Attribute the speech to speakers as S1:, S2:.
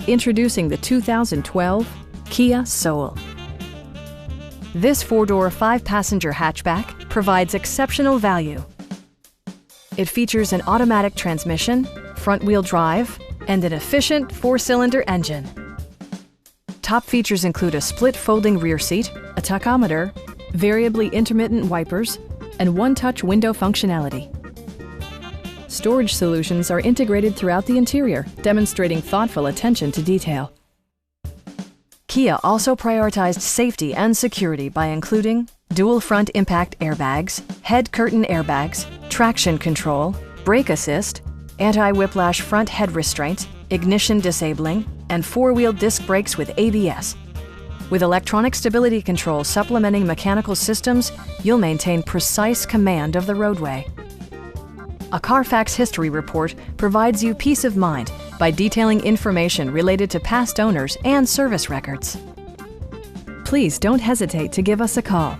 S1: Introducing the 2012 Kia Soul. This four-door, five-passenger hatchback provides exceptional value. It features an automatic transmission, front-wheel drive, and an efficient four-cylinder engine. Top features include a split folding rear seat, a tachometer, variably intermittent wipers, and one-touch window functionality. Storage solutions are integrated throughout the interior, demonstrating thoughtful attention to detail. Kia also prioritized safety and security by including dual front impact airbags, head curtain airbags, traction control, brake assist, anti-whiplash front head restraints, ignition disabling, and four-wheel disc brakes with ABS. With electronic stability control supplementing mechanical systems, you'll maintain precise command of the roadway. A Carfax history report provides you peace of mind by detailing information related to past owners and service records. Please don't hesitate to give us a call.